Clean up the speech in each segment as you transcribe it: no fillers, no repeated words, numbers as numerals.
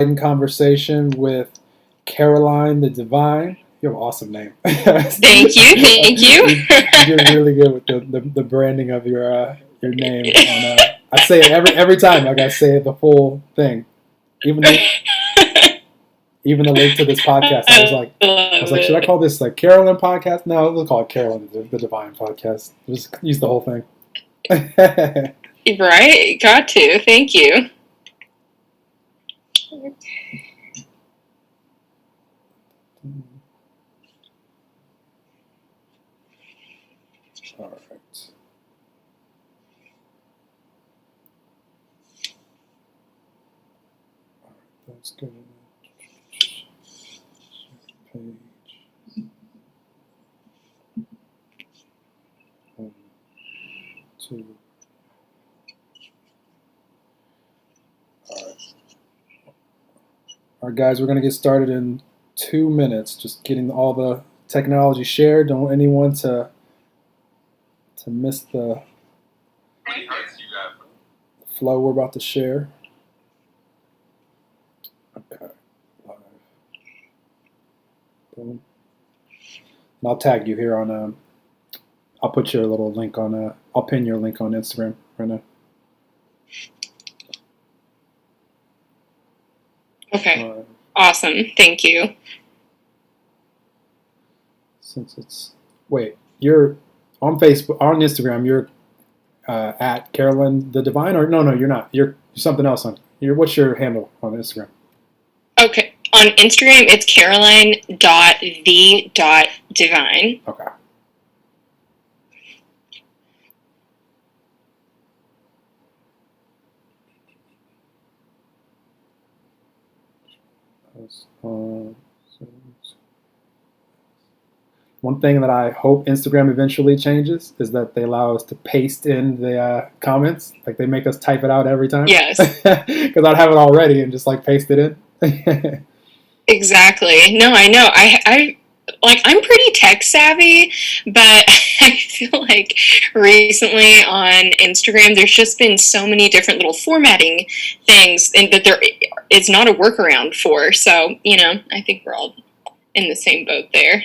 In conversation with Caroline the Divine. You have an awesome name. Thank you, thank you. You did really good with the branding of your name. I say it every time. Like I say it the full thing, even the link to this podcast. I was like, should I call this like Carolyn podcast? No, we'll call it Carolyn the Divine podcast. Just use the whole thing. Right, got to. Thank you. All right. That's good. Page. 1, 2. All right, guys, we're going to get started in 2 minutes. Just getting all the technology shared. Don't want anyone to miss the flow we're about to share. Okay. Live. Boom. And I'll tag you here on. I'll put your little link on. I'll pin your link on Instagram right now. Okay. Awesome. Thank you. Since it's you're on Facebook, on Instagram. You're at Caroline the Divine, or no, you're not. You're something else on. What's your handle on Instagram? Okay, on Instagram it's Caroline.the.divine. Okay. One thing that I hope Instagram eventually changes is that they allow us to paste in the comments. Like they make us type it out every time. Yes. Because I'd have it already and just like paste it in. Exactly. No, I know. I'm pretty tech savvy, but I feel like recently on Instagram there's just been so many different little formatting things and that there is not a workaround for. So, I think we're all in the same boat there.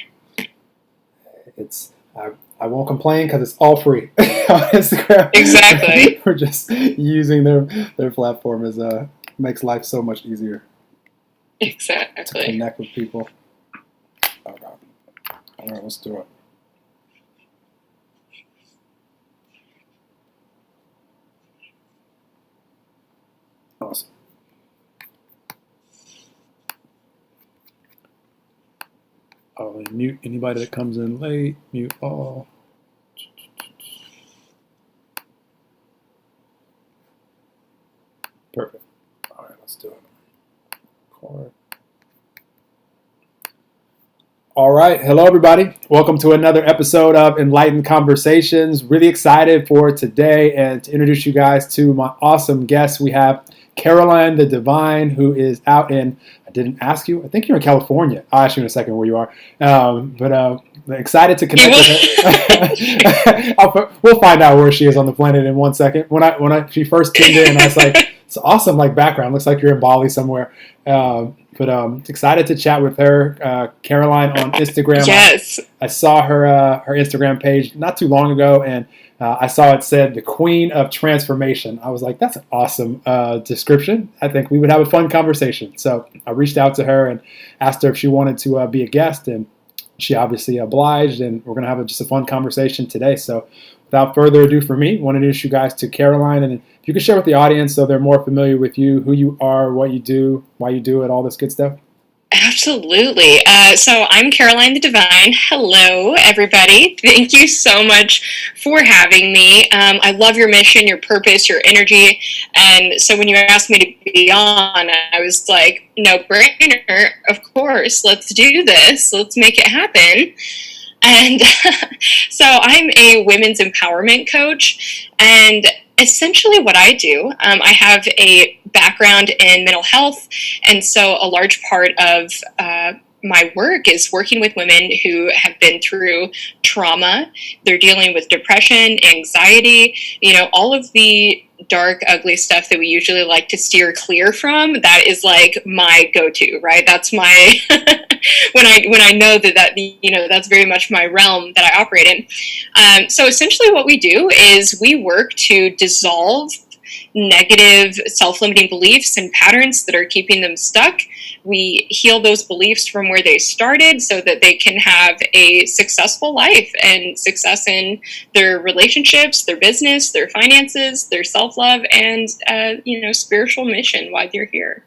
I won't complain because it's all free on Instagram. Exactly. We're just using their platform as makes life so much easier. Exactly. To connect with people. All right, let's do it. Awesome. I'll mute anybody that comes in late. Mute all. Perfect. All right, let's do it. Record. All right. Hello, everybody. Welcome to another episode of Enlightened Conversations. Really excited for today and to introduce you guys to my awesome guests. We have Caroline the Divine, who is out in, I didn't ask you, I think you're in California. I'll ask you in a second where you are. But excited to connect with her. We'll find out where she is on the planet in 1 second. When she first tuned in, I was like, it's awesome background. Looks like you're in Bali somewhere. But excited to chat with her, Caroline, on Instagram. Yes. I saw her Instagram page not too long ago, and I saw it said the Queen of Transformation. I was like, that's an awesome description. I think we would have a fun conversation. So I reached out to her and asked her if she wanted to be a guest, and she obviously obliged, and we're going to have just a fun conversation today. So without further ado for me, I want to introduce you guys to Caroline, and if you could share with the audience so they're more familiar with you, who you are, what you do, why you do it, all this good stuff. Absolutely. So I'm Caroline the Divine. Hello, everybody. Thank you so much for having me. I love your mission, your purpose, your energy. And so when you asked me to be on, I was like, no brainer. Of course, let's do this. Let's make it happen. And so I'm a women's empowerment coach, and essentially what I do, I have a background in mental health, and so a large part of my work is working with women who have been through trauma. They're dealing with depression, anxiety, all of the dark, ugly stuff that we usually like to steer clear from, that is like my go-to, right? That's my when I know that that's very much my realm that I operate in. So essentially, what we do is we work to dissolve negative self-limiting beliefs and patterns that are keeping them stuck. We heal those beliefs from where they started so that they can have a successful life and success in their relationships, their business, their finances, their self-love, and spiritual mission while they're here.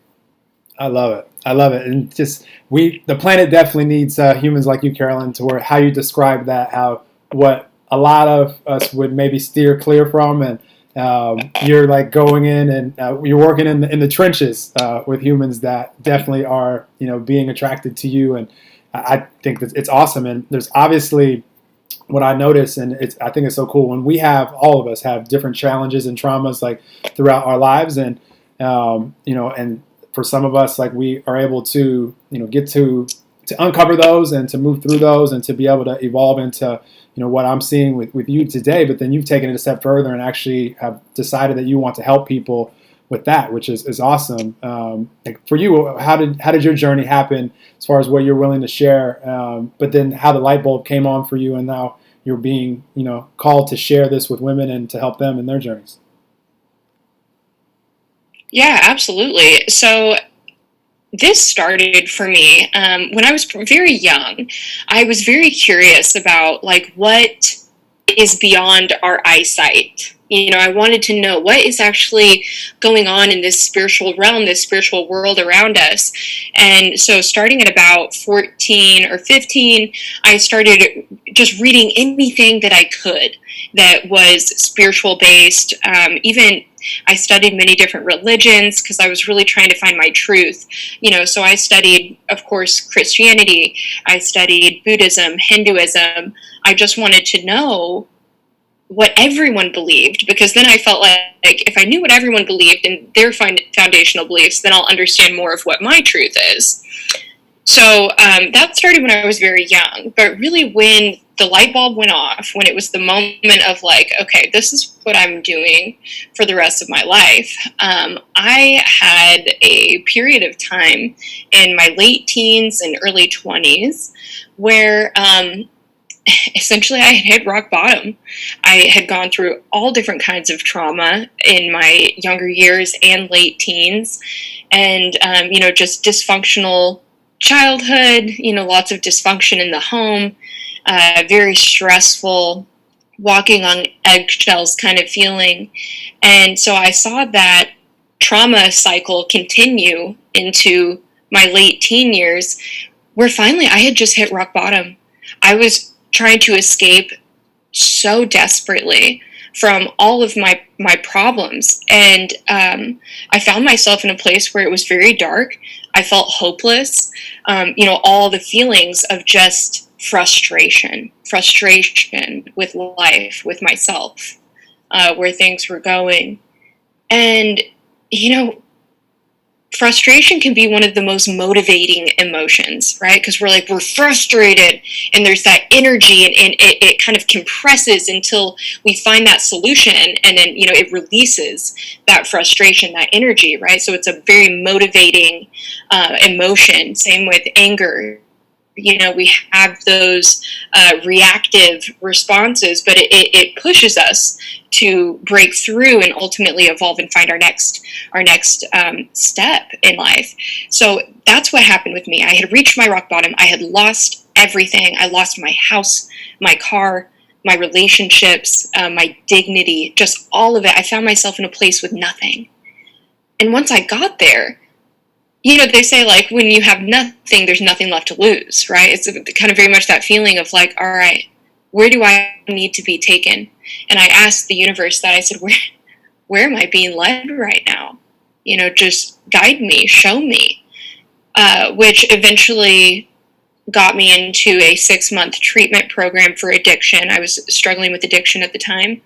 I love it. I love it. And just the planet definitely needs humans like you, Carolyn, to where how you describe that, how what a lot of us would maybe steer clear from, and you're like going in and you're working in the trenches with humans that definitely are being attracted to you, and I think that it's awesome. And there's obviously what I notice, and I think it's so cool when all of us have different challenges and traumas like throughout our lives, and and for some of us, like we are able to get to uncover those and to move through those and to be able to evolve into what I'm seeing with you today. But then you've taken it a step further and actually have decided that you want to help people with that, which is awesome. Like for you, how did your journey happen as far as what you're willing to share? But then how the light bulb came on for you, and now you're being called to share this with women and to help them in their journeys. Yeah, absolutely. So this started for me when I was very young. I was very curious about like what is beyond our eyesight. I wanted to know what is actually going on in this spiritual realm, this spiritual world around us. And so starting at about 14 or 15, I started just reading anything that I could that was spiritual based. Even I studied many different religions because I was really trying to find my truth. So I studied, of course, Christianity. I studied Buddhism, Hinduism. I just wanted to know what everyone believed, because then I felt like if I knew what everyone believed in their foundational beliefs, then I'll understand more of what my truth is. So that started when I was very young. But really when the light bulb went off, when it was the moment of like, okay, this is what I'm doing for the rest of my life, I had a period of time in my late teens and early 20s where essentially I had hit rock bottom. I had gone through all different kinds of trauma in my younger years and late teens, and just dysfunctional childhood, lots of dysfunction in the home, very stressful, walking on eggshells kind of feeling. And so I saw that trauma cycle continue into my late teen years, where finally I had just hit rock bottom. I was trying to escape so desperately from all of my problems. And I found myself in a place where it was very dark. I felt hopeless. All the feelings of just frustration with life, with myself, where things were going. And, frustration can be one of the most motivating emotions, right? Because we're frustrated, and there's that energy, and it kind of compresses until we find that solution, and then it releases that frustration, that energy, right? So it's a very motivating emotion. Same with anger. We have those reactive responses, but it pushes us to break through and ultimately evolve and find our next step in life. So that's what happened with me. I had reached my rock bottom. I had lost everything. I lost my house, my car, my relationships, my dignity, just all of it. I found myself in a place with nothing. And once I got there, they say like when you have nothing, there's nothing left to lose, right? It's kind of very much that feeling of like, all right, where do I need to be taken? And I asked the universe that. I said, where am I being led right now? Just guide me, show me, which eventually got me into a 6-month treatment program for addiction. I was struggling with addiction at the time.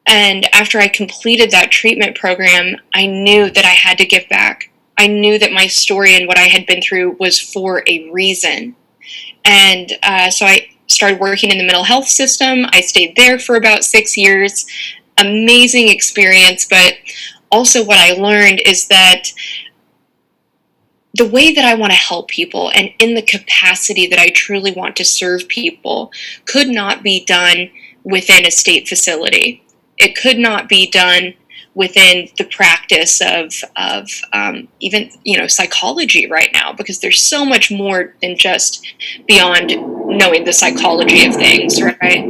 And after I completed that treatment program, I knew that I had to give back. I knew that my story and what I had been through was for a reason. And so I started working in the mental health system. I stayed there for about 6 years. amazing experience. But also what I learned is that the way that I want to help people and in the capacity that I truly want to serve people could not be done within a state facility. It could not be done within the practice of even, psychology right now, because there's so much more than just beyond knowing the psychology of things, right?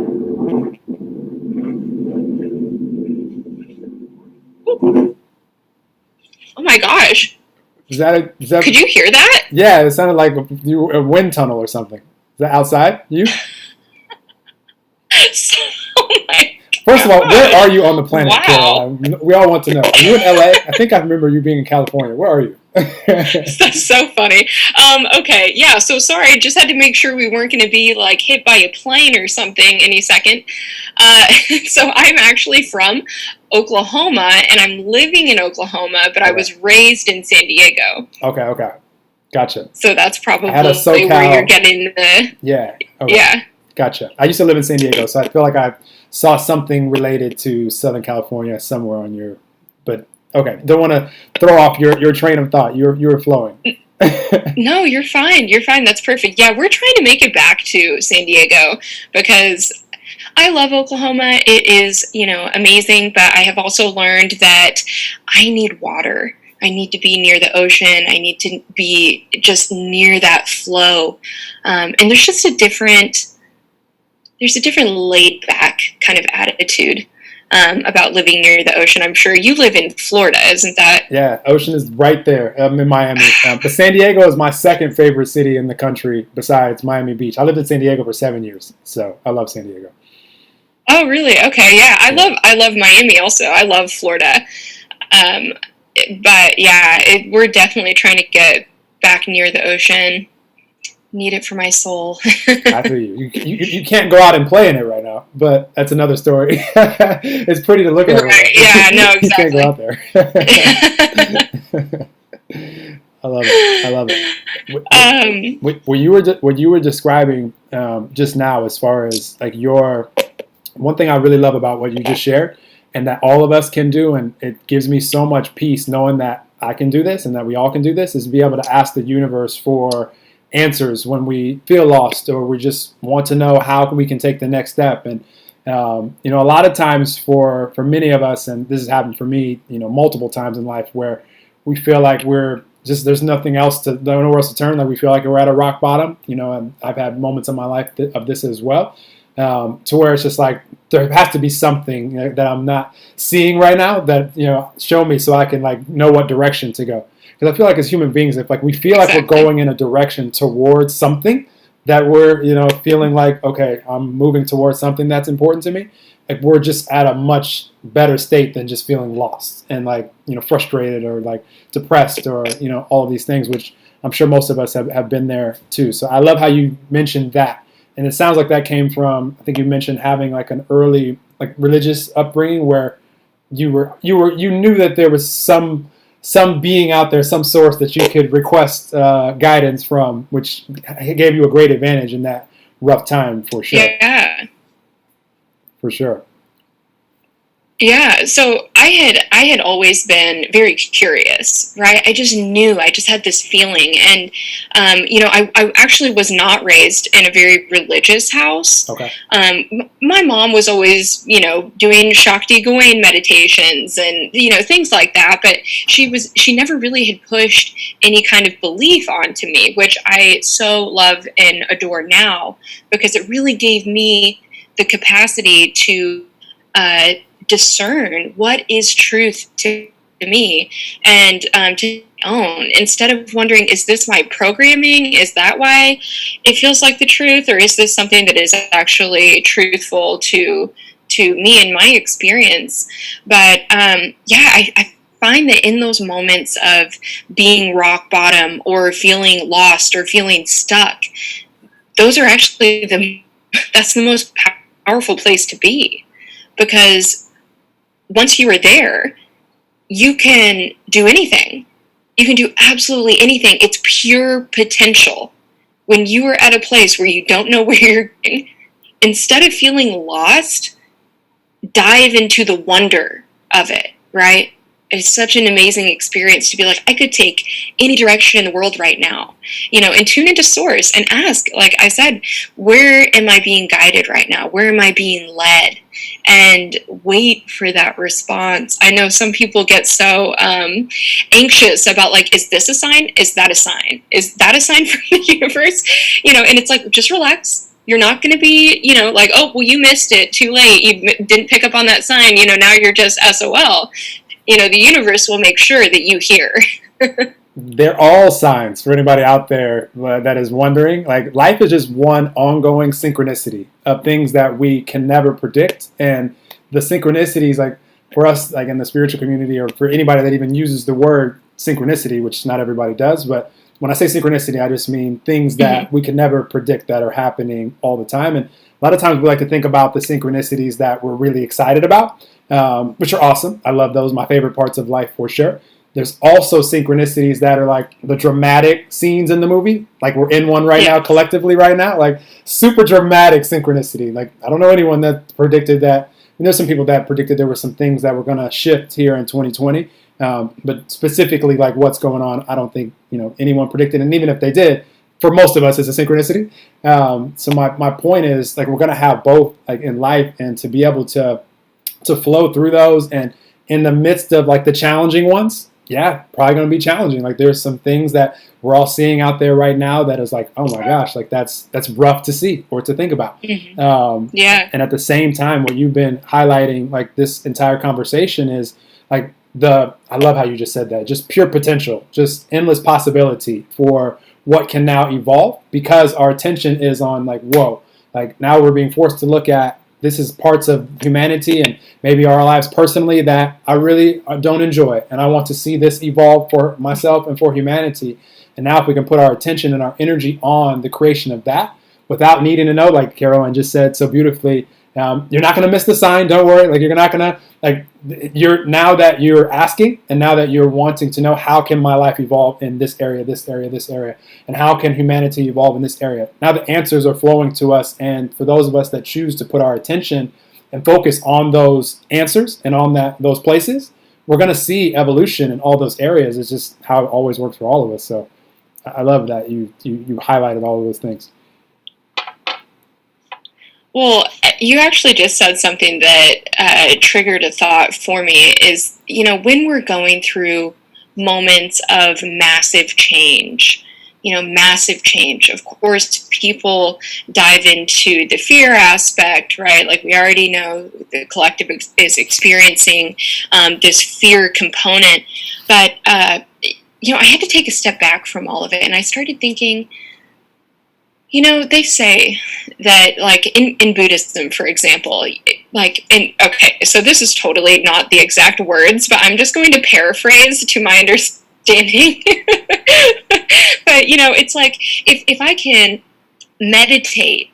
Oh my gosh. Is that Could you hear that? Yeah, it sounded like a wind tunnel or something. Is that outside? You? Oh my First of all, where are you on the planet, wow. Caroline? We all want to know. Are you in LA? I think I remember you being in California. Where are you? That's so funny. Okay, yeah, so sorry, I just had to make sure we weren't going to be like hit by a plane or something any second. So I'm actually from Oklahoma, and I'm living in Oklahoma, but I was raised in San Diego. Okay. Gotcha. So that's probably SoCal, where you're getting the... Yeah. Okay. Yeah. Gotcha. I used to live in San Diego, so I feel like I saw something related to Southern California somewhere on your... But, okay, don't want to throw off your train of thought. You were flowing. No, you're fine. You're fine. That's perfect. Yeah, we're trying to make it back to San Diego because I love Oklahoma. It is, amazing, but I have also learned that I need water. I need to be near the ocean. I need to be just near that flow. And there's just a different laid back kind of attitude about living near the ocean. I'm sure you live in Florida, isn't that? Yeah, ocean is right there. I'm in Miami. But San Diego is my second favorite city in the country besides Miami Beach. I lived in San Diego for 7 years, so I love San Diego. Oh, really? Okay, yeah. I love Miami also. I love Florida. But yeah, we're definitely trying to get back near the ocean. Need it for my soul. I feel you. You can't go out and play in it right now, but that's another story. It's pretty to look at. Right? Yeah, no, exactly. You can't go out there. I love it. What you were describing just now, as far as like one thing I really love about what you just shared, and that all of us can do, and it gives me so much peace knowing that I can do this and that we all can do this, is be able to ask the universe for answers when we feel lost or we just want to know how we can take the next step. And a lot of times for many of us, and this has happened for me, multiple times in life, where we feel like there's nothing else nowhere else to turn. Like we feel like we're at a rock bottom, and I've had moments in my life of this as well, to where it's just like there has to be something that I'm not seeing right now that show me so I can like know what direction to go. Because I feel like as human beings, if like we feel like we're going in a direction towards something that we're feeling like, okay, I'm moving towards something that's important to me, like we're just at a much better state than just feeling lost and like frustrated or like depressed or all of these things, which I'm sure most of us have been there too. So I love how you mentioned that. And it sounds like that came from, I think you mentioned having like an early like religious upbringing where you knew that there was some being out there, some source that you could request guidance from, which gave you a great advantage in that rough time, for sure. Yeah. For sure. Yeah, so I had always been very curious, right? I just knew, I just had this feeling, and I actually was not raised in a very religious house. Okay. My mom was always, doing Shakti Gawain meditations and things like that, but she never really had pushed any kind of belief onto me, which I so love and adore now, because it really gave me the capacity to discern what is truth to me and to own, instead of wondering, is this my programming? Is that why it feels like the truth? Or is this something that is actually truthful to me and my experience? But I find that in those moments of being rock bottom or feeling lost or feeling stuck, those are actually that's the most powerful place to be, because once you are there, you can do anything. You can do absolutely anything. It's pure potential. When you are at a place where you don't know where you're going, instead of feeling lost, dive into the wonder of it, right? It's such an amazing experience to be like, I could take any direction in the world right now, and tune into source and ask, like I said, where am I being guided right now? Where am I being led? And wait for that response. I know some people get so anxious about, like, is this a sign? Is that a sign? Is that a sign from the universe? And it's like, just relax. You're not going to be, like, oh, well, you missed it. Too late. You didn't pick up on that sign. Now you're just SOL. The universe will make sure that you hear. They're all signs for anybody out there that is wondering. Like, life is just one ongoing synchronicity of things that we can never predict. And the synchronicities, like for us, like in the spiritual community, or for anybody that even uses the word synchronicity, which not everybody does, but when I say synchronicity, I just mean things that we can never predict that are happening all the time. And a lot of times we like to think about the synchronicities that we're really excited about, which are awesome. I love those, my favorite parts of life for sure. There's also synchronicities that are like the dramatic scenes in the movie. Like we're in one right now, collectively right now, like super dramatic synchronicity. Like I don't know anyone that predicted that. And there's some people that predicted there were some things that were going to shift here in 2020. But specifically, like what's going on, I don't think anyone predicted. And even if they did, for most of us, it's a synchronicity. So my point is, like, we're going to have both, like in life, and to be able to flow through those, and in the midst of like the challenging ones, yeah, probably going to be challenging. Like there's some things that we're all seeing out there right now that is like, oh my gosh, like that's rough to see or to think about. And at the same time, what you've been highlighting, like this entire conversation, is like I love how you just said that, just pure potential, just endless possibility for what can now evolve, because our attention is on like, whoa, like now we're being forced to look at, this is parts of humanity and maybe our lives personally that I really don't enjoy, and I want to see this evolve for myself and for humanity. And now if we can put our attention and our energy on the creation of that without needing to know, like Caroline just said so beautifully, you're not going to miss the sign. Don't worry. Like you're not going to, like, now that you're asking, and now that you're wanting to know, how can my life evolve in this area, this area, this area, and how can humanity evolve in this area? Now the answers are flowing to us, and for those of us that choose to put our attention and focus on those answers and on those places, we're going to see evolution in all those areas. It's just how it always works for all of us. So I love that you highlighted all of those things. Well, you actually just said something that triggered a thought for me, is, when we're going through moments of massive change, of course, people dive into the fear aspect, right? Like we already know the collective is experiencing this fear component. But, I had to take a step back from all of it, and I started thinking, they say that, like, in Buddhism, for example, okay, so this is totally not the exact words, but I'm just going to paraphrase to my understanding. But, it's like, if I can meditate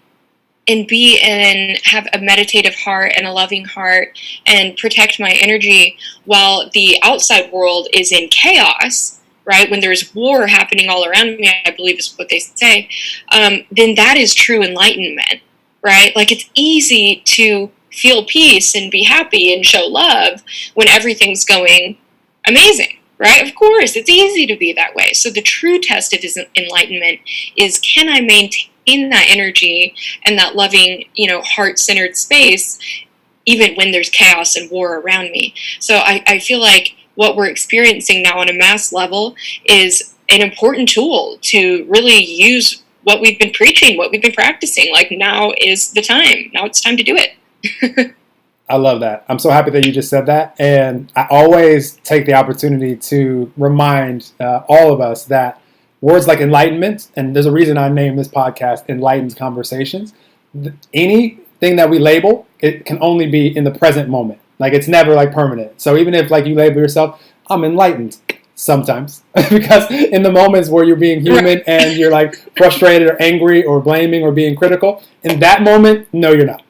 and have a meditative heart and a loving heart and protect my energy while the outside world is in chaos, right, when there's war happening all around me, I believe is what they say, then that is true enlightenment, right? Like it's easy to feel peace and be happy and show love when everything's going amazing, right? Of course, it's easy to be that way. So the true test of enlightenment is, can I maintain that energy and that loving, heart-centered space even when there's chaos and war around me? So I feel like what we're experiencing now on a mass level is an important tool to really use what we've been preaching, what we've been practicing. Like, now is the time. Now it's time to do it. I love that. I'm so happy that you just said that. And I always take the opportunity to remind all of us that words like enlightenment, and there's a reason I named this podcast Enlightened Conversations, anything that we label, it can only be in the present moment. Like it's never like permanent. So even if like you label yourself, I'm enlightened sometimes, because in the moments where you're being human and you're like frustrated or angry or blaming or being critical, in that moment, no, you're not.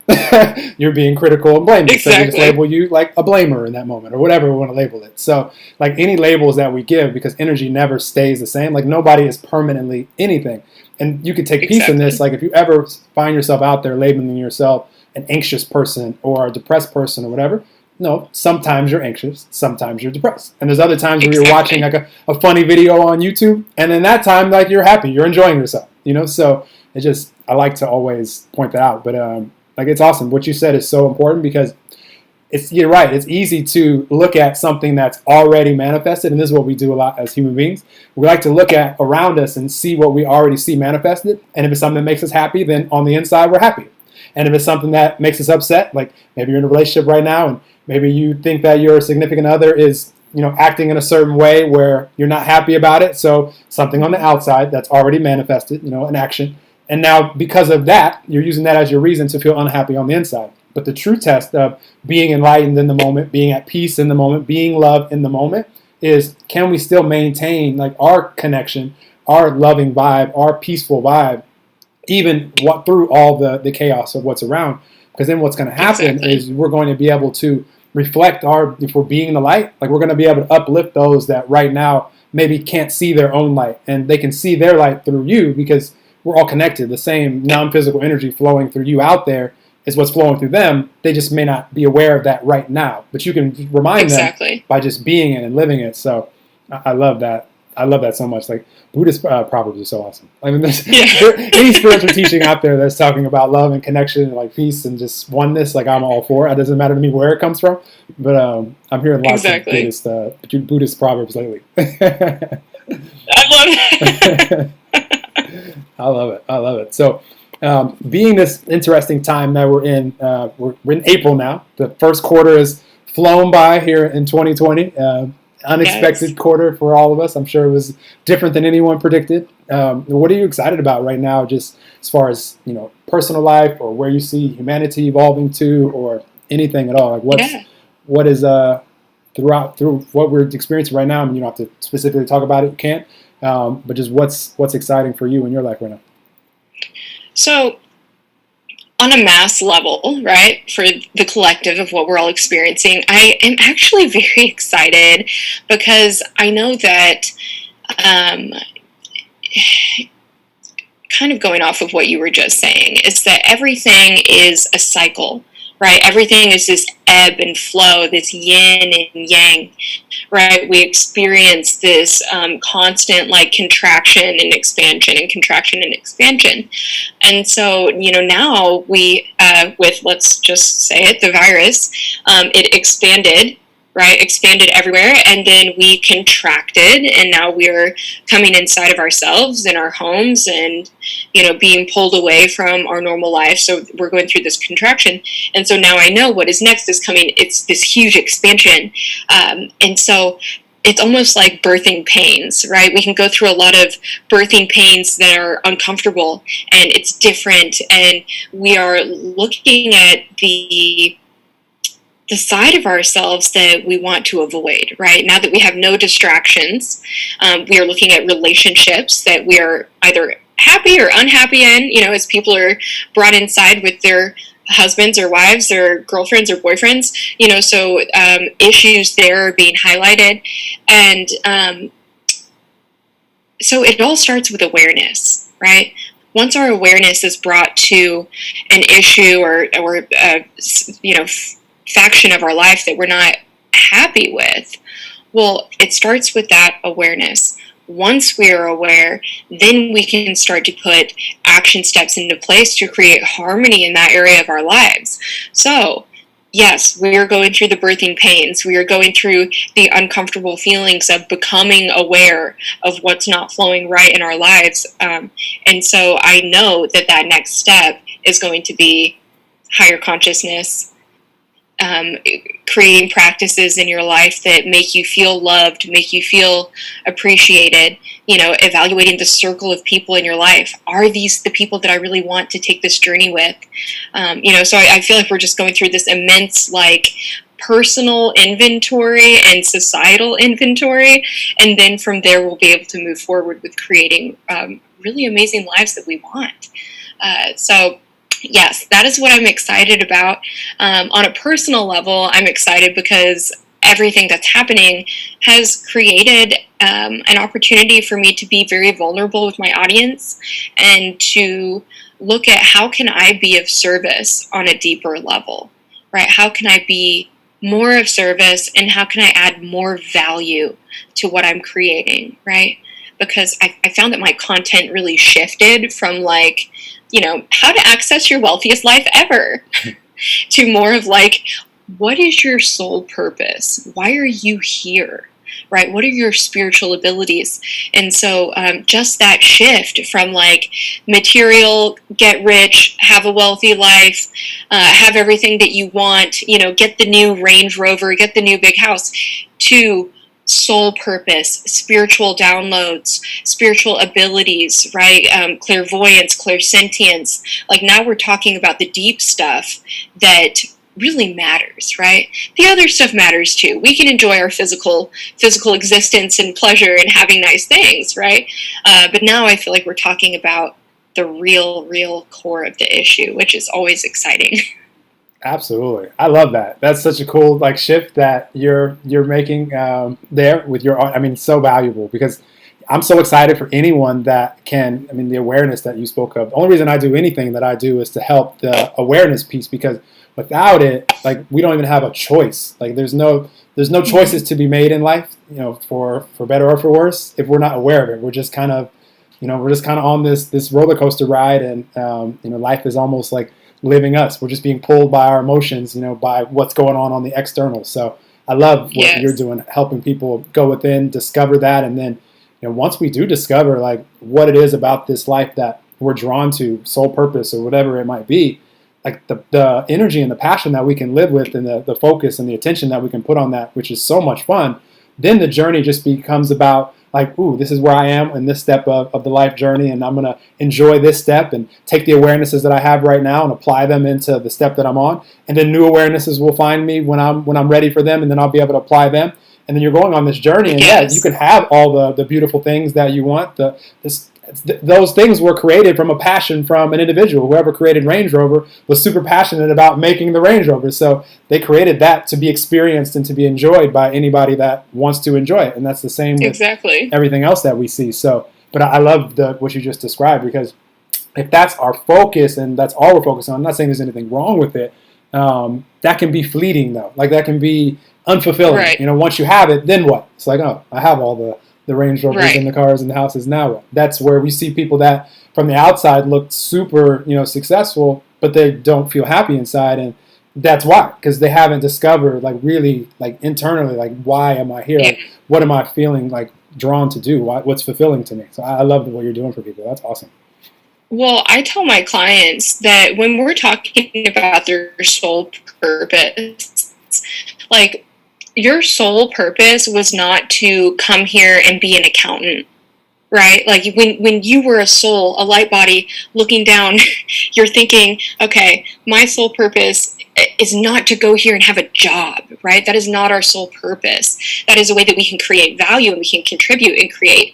You're being critical and blaming. Exactly. So we just label you like a blamer in that moment, or whatever we want to label it. So like any labels that we give, because energy never stays the same. Like nobody is permanently anything. And you can take peace in this. Like if you ever find yourself out there labeling yourself an anxious person or a depressed person or whatever. No, sometimes you're anxious, sometimes you're depressed. And there's other times where you're watching like a funny video on YouTube, and in that time, like you're happy, you're enjoying yourself, So it just, I like to always point that out. But like, it's awesome. What you said is so important because you're right. It's easy to look at something that's already manifested, and this is what we do a lot as human beings. We like to look at around us and see what we already see manifested, and if it's something that makes us happy, then on the inside we're happy. And if it's something that makes us upset, like maybe you're in a relationship right now and maybe you think that your significant other is, acting in a certain way where you're not happy about it. So something on the outside that's already manifested, an action. And now because of that, you're using that as your reason to feel unhappy on the inside. But the true test of being enlightened in the moment, being at peace in the moment, being loved in the moment is, can we still maintain like our connection, our loving vibe, our peaceful vibe, even through all the chaos of what's around? Because then what's going to happen is we're going to be able to reflect if we're being the light, like we're going to be able to uplift those that right now maybe can't see their own light, and they can see their light through you because we're all connected. The same non-physical energy flowing through you out there is what's flowing through them. They just may not be aware of that right now, but you can remind them by just being it and living it. So I love that. I love that so much. Like Buddhist proverbs are so awesome. I mean, any spiritual teaching out there that's talking about love and connection and like peace and just oneness, like I'm all for it. It doesn't matter to me where it comes from, but I'm hearing lots of Buddhist proverbs lately. I love it. I love it. So being this interesting time that we're in April now. The first quarter has flown by here in 2020. Unexpected quarter for all of us. I'm sure it was different than anyone predicted. What are you excited about right now, just as far as personal life or where you see humanity evolving to, or anything at all? Like what is through what we're experiencing right now? I mean, you don't have to specifically talk about it. You can't. But just what's exciting for you in your life right now? So, on a mass level, right, for the collective of what we're all experiencing, I am actually very excited because I know that, kind of going off of what you were just saying, is that everything is a cycle, right? Everything is this ebb and flow, this yin and yang, right? We experience this constant like contraction and expansion and contraction and expansion. And so, now we, with, let's just say it, the virus, it expanded, right? Expanded everywhere. And then we contracted, and now we're coming inside of ourselves in our homes and, being pulled away from our normal life. So we're going through this contraction. And so now I know what is next is coming. It's this huge expansion. And so it's almost like birthing pains, right? We can go through a lot of birthing pains that are uncomfortable, and it's different. And we are looking at the side of ourselves that we want to avoid, right? Now that we have no distractions, we are looking at relationships that we are either happy or unhappy in, as people are brought inside with their husbands or wives or girlfriends or boyfriends, so issues there are being highlighted. And so it all starts with awareness, right? Once our awareness is brought to an issue or faction of our life that we're not happy with, well, it starts with that awareness. Once we are aware, then we can start to put action steps into place to create harmony in that area of our lives. So, yes, we are going through the birthing pains. We are going through the uncomfortable feelings of becoming aware of what's not flowing right in our lives. And so I know that next step is going to be higher consciousness, creating practices in your life that make you feel loved, make you feel appreciated, evaluating the circle of people in your life. Are these the people that I really want to take this journey with? So I feel like we're just going through this immense, like, personal inventory and societal inventory. And then from there, we'll be able to move forward with creating really amazing lives that we want. So yes, that is what I'm excited about. On a personal level, I'm excited because everything that's happening has created an opportunity for me to be very vulnerable with my audience and to look at how can I be of service on a deeper level, right? How can I be more of service, and how can I add more value to what I'm creating, right? Because I found that my content really shifted from like, how to access your wealthiest life ever to more of like, what is your soul purpose? Why are you here? Right? What are your spiritual abilities? And so just that shift from like material, get rich, have a wealthy life, have everything that you want, get the new Range Rover, get the new big house, to soul purpose, spiritual downloads, spiritual abilities, right? Clairvoyance, clairsentience. Like now we're talking about the deep stuff that really matters, right? The other stuff matters too. We can enjoy our physical existence and pleasure and having nice things, right? But now I feel like we're talking about the real core of the issue, which is always exciting. Absolutely, I love that. That's such a cool like shift that you're making there with your. I mean, it's so valuable because I'm so excited for anyone that can. I mean, the awareness that you spoke of. The only reason I do anything that I do is to help the awareness piece, because without it, like we don't even have a choice. Like there's no choices to be made in life, for better or for worse. If we're not aware of it, we're just kind of, on this roller coaster ride, and life is almost like living us. We're just being pulled by our emotions, by what's going on the external. So I love what you're doing, helping people go within, discover that, and then, once we do discover like what it is about this life that we're drawn to, soul purpose or whatever it might be, like the energy and the passion that we can live with, and the focus and the attention that we can put on that, which is so much fun, then the journey just becomes about like, ooh, this is where I am in this step of the life journey, and I'm going to enjoy this step and take the awarenesses that I have right now and apply them into the step that I'm on. And then new awarenesses will find me when I'm ready for them, and then I'll be able to apply them. And then you're going on this journey, and you can have all the beautiful things that you want. Those things were created from a passion from an individual. Whoever created Range Rover was super passionate about making the Range Rover. So they created that to be experienced and to be enjoyed by anybody that wants to enjoy it. And that's the same with everything else that we see. So, but I love what you just described, because if that's our focus and that's all we're focused on, I'm not saying there's anything wrong with it. That can be fleeting though. Like that can be unfulfilling. Right. Once you have it, then what? It's like, oh, I have all the Range Rovers and the cars and the houses. Now that's where we see people that from the outside look super, successful, but they don't feel happy inside, and that's why, because they haven't discovered like really like internally like, why am I here? Like, what am I feeling like drawn to do? What's fulfilling to me? So I love what you're doing for people. That's awesome. Well, I tell my clients that when we're talking about their soul purpose, like, your soul purpose was not to come here and be an accountant, right? Like when you were a soul, a light body looking down, you're thinking, okay, my soul purpose is not to go here and have a job, right? That is not our soul purpose. That is a way that we can create value and we can contribute and create,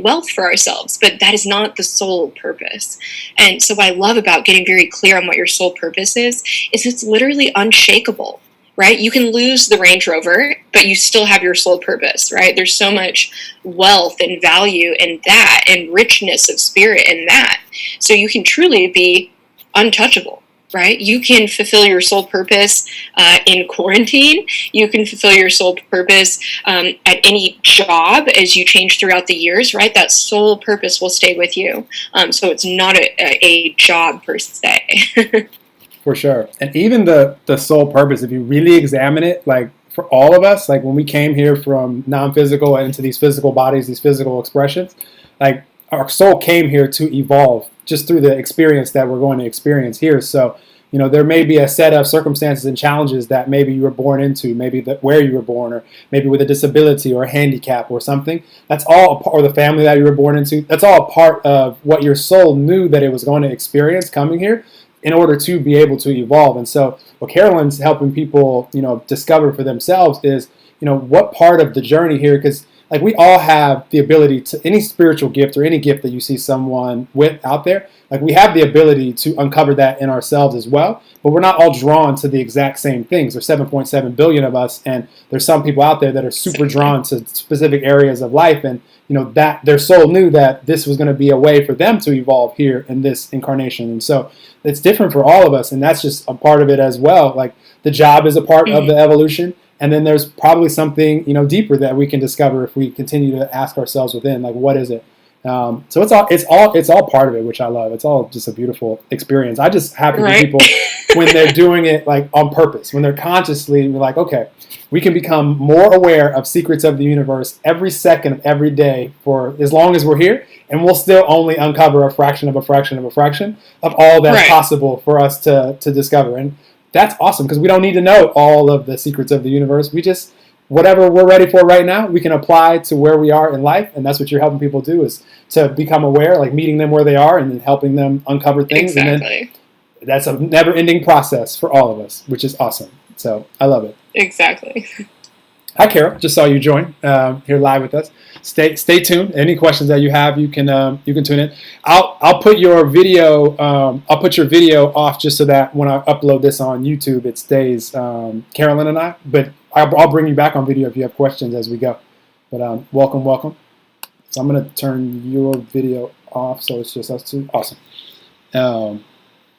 wealth for ourselves. But that is not the soul purpose. And so what I love about getting very clear on what your soul purpose is it's literally unshakable. Right? You can lose the Range Rover, but you still have your soul purpose, right? There's so much wealth and value in that, and richness of spirit in that. So you can truly be untouchable, right? You can fulfill your soul purpose in quarantine. You can fulfill your soul purpose at any job as you change throughout the years, right? That soul purpose will stay with you. So it's not a job per se. For sure. And even the soul purpose, if you really examine it, like for all of us, like when we came here from non-physical into these physical bodies, these physical expressions, like our soul came here to evolve just through the experience that we're going to experience here. So, there may be a set of circumstances and challenges that maybe you were born into, maybe where you were born, or maybe with a disability or a handicap or something. That's all, or the family that you were born into. That's all a part of what your soul knew that it was going to experience coming here, in order to be able to evolve. And so what Carolyn's helping people, discover for themselves is, what part of the journey here, because like we all have the ability to, any spiritual gift or any gift that you see someone with out there, like we have the ability to uncover that in ourselves as well, but we're not all drawn to the exact same things. There's 7.7 billion of us, and there's some people out there that are super drawn to specific areas of life, and that their soul knew that this was going to be a way for them to evolve here in this incarnation. And so it's different for all of us, and that's just a part of it as well. Like the job is a part of the evolution, and then there's probably something deeper that we can discover if we continue to ask ourselves within, like, what is it? So it's all part of it, which I love. It's all just a beautiful experience. I just happy for people when they're doing it like on purpose, when they're consciously like, okay, we can become more aware of secrets of the universe every second of every day for as long as we're here, and we'll still only uncover a fraction of a fraction of a fraction of all that's possible for us to discover. And that's awesome, because we don't need to know all of the secrets of the universe. We just, whatever we're ready for right now, we can apply to where we are in life, and that's what you're helping people do, is to become aware, like meeting them where they are and then helping them uncover things. And then that's a never-ending process for all of us, which is awesome. So I love it. Exactly. Hi, Carol. Just saw you join here live with us. Stay tuned. Any questions that you have, you can tune in. I'll put your video off just so that when I upload this on YouTube, it stays Carolyn and I. But I'll bring you back on video if you have questions as we go. But welcome. So I'm gonna turn your video off so it's just us two. Awesome.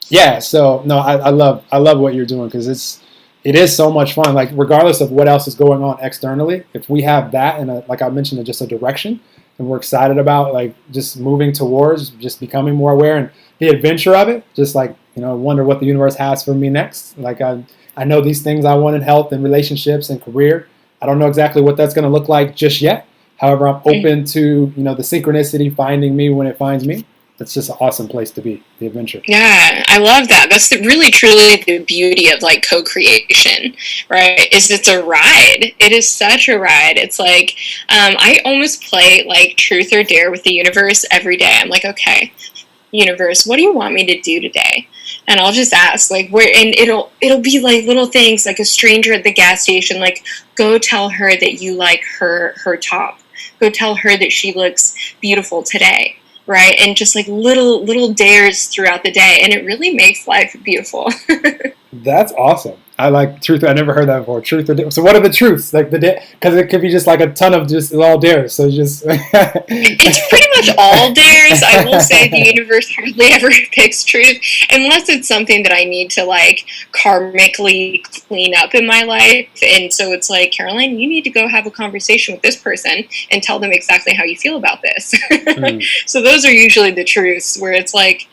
Yeah. So no, I love what you're doing, because it is so much fun. Like regardless of what else is going on externally, if we have that and like I mentioned, just a direction, and we're excited about like just moving towards just becoming more aware and the adventure of it, just like wonder what the universe has for me next. Like I know these things I want in health and relationships and career. I don't know exactly what that's going to look like just yet. However, I'm open to the synchronicity finding me when it finds me. That's just an awesome place to be, the adventure. Yeah, I love that. That's really, truly the beauty of like co-creation, right? Is it's a ride. It is such a ride. It's like, I almost play like truth or dare with the universe every day. I'm like, okay, universe, what do you want me to do today? And I'll just ask, like, where, and it'll be like little things, like a stranger at the gas station, like, go tell her that you like her top. Go tell her that she looks beautiful today. Right, and just like little dares throughout the day, and it really makes life beautiful. That's awesome. I like truth. I never heard that before. Truth or dare. So what are the truths? Like because it could be just like a ton of just all dares. So just it's pretty much all dares. I will say the universe hardly ever picks truth unless it's something that I need to like karmically clean up in my life. And so it's like, Caroline, you need to go have a conversation with this person and tell them exactly how you feel about this. So those are usually the truths, where it's like,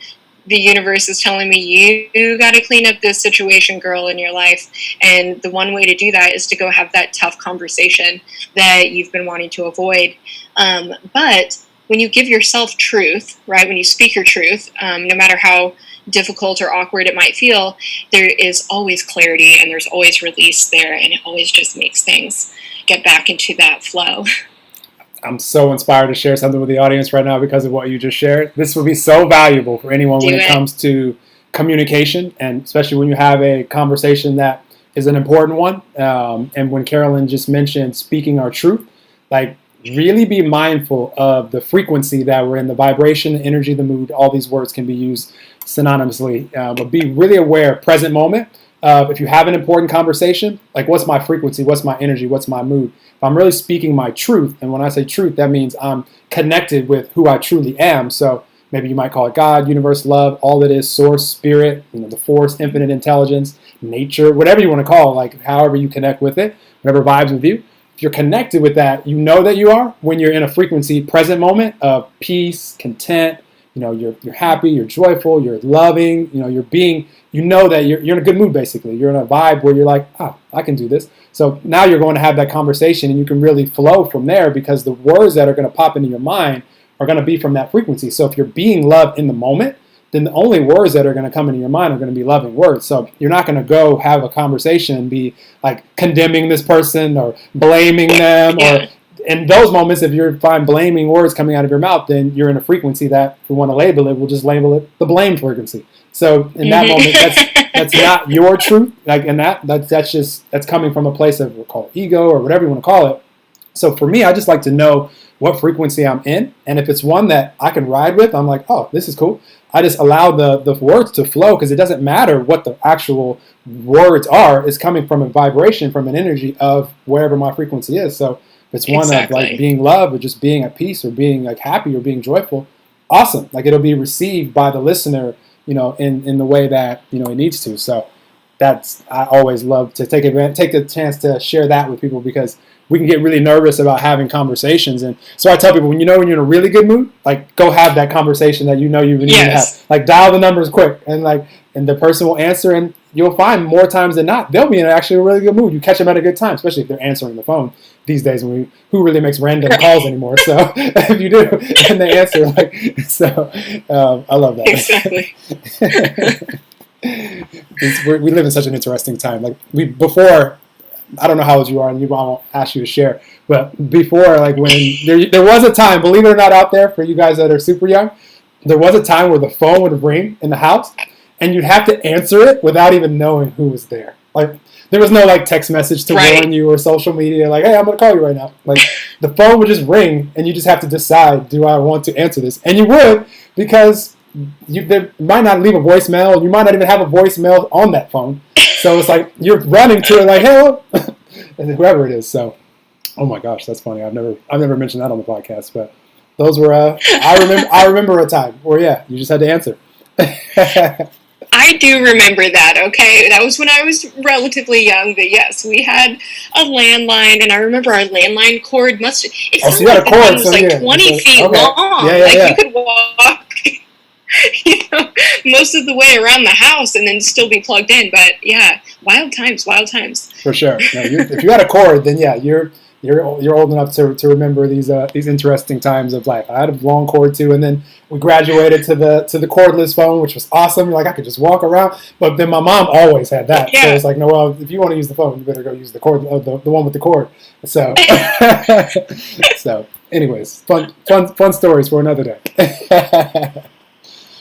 the universe is telling me you got to clean up this situation, girl, in your life. And the one way to do that is to go have that tough conversation that you've been wanting to avoid. But when you give yourself truth, right, when you speak your truth, no matter how difficult or awkward it might feel, there is always clarity and there's always release there. And it always just makes things get back into that flow. I'm so inspired to share something with the audience right now because of what you just shared. This will be so valuable for anyone when it comes to communication, and especially when you have a conversation that is an important one. And when Carolyn just mentioned speaking our truth, like really be mindful of the frequency that we're in, the vibration, the energy, the mood. All these words can be used synonymously, but be really aware, present moment. If you have an important conversation, like what's my frequency, what's my energy, what's my mood? If I'm really speaking my truth, and when I say truth, that means I'm connected with who I truly am. So maybe you might call it God, universe, love, all that is, source, spirit, the force, infinite intelligence, nature, whatever you want to call it, like however you connect with it, whatever vibes with you. If you're connected with that, you know that you are when you're in a frequency, present moment of peace, content. You're happy, you're joyful, you're loving, you're being, that you're in a good mood, basically. You're in a vibe where you're like, I can do this. So now you're going to have that conversation and you can really flow from there, because the words that are going to pop into your mind are going to be from that frequency. So if you're being loved in the moment, then the only words that are going to come into your mind are going to be loving words. So you're not going to go have a conversation and be like condemning this person or blaming them or in those moments, if you find blaming words coming out of your mouth, then you're in a frequency that, if we want to label it, we'll just label it the blame frequency. So in that moment, that's not your truth. Like, and that's coming from a place of, we'll call it ego or whatever you want to call it. So for me, I just like to know what frequency I'm in, and if it's one that I can ride with, I'm like, oh, this is cool. I just allow the words to flow because it doesn't matter what the actual words are. It's coming from a vibration, from an energy of wherever my frequency is. So if it's one of like being love or just being at peace or being like happy or being joyful, awesome. Like it'll be received by the listener, in the way that it needs to. So I always love to take the chance to share that with people because we can get really nervous about having conversations. And so I tell people, when you're in a really good mood, like go have that conversation that you need to have. Like dial the numbers quick, and the person will answer, and you'll find more times than not they'll be in actually a really good mood. You catch them at a good time, especially if they're answering the phone these days. Who really makes random calls anymore? So if you do, and they answer, I love that. Exactly. We live in such an interesting time. Like before, I don't know how old you are, and I won't ask you to share. But before, like when there was a time, believe it or not, out there for you guys that are super young, there was a time where the phone would ring in the house, and you'd have to answer it without even knowing who was there. Like there was no like text message to warn you or social media, like, hey, I'm gonna call you right now. Like the phone would just ring, and you just have to decide, do I want to answer this? And you would, because they might not leave a voicemail, and you might not even have a voicemail on that phone. So it's like you're running to it like, hello, and whoever it is. So, oh my gosh, that's funny. I've never mentioned that on the podcast, but those were I remember a time where you just had to answer. I do remember that. Okay, that was when I was relatively young. But yes, we had a landline, and I remember our landline cord must. It sounded like the thing was like 20 feet long. You could walk. Most of the way around the house and then still be plugged in. But yeah, wild times. For sure. No, if you had a cord, then you're old enough to remember these interesting times of life. I had a long cord too, and then we graduated to the cordless phone, which was awesome. Like I could just walk around. But then my mom always had that, so it's like, no, well, if you want to use the phone, you better go use the cord, the one with the cord. So, anyways, fun stories for another day.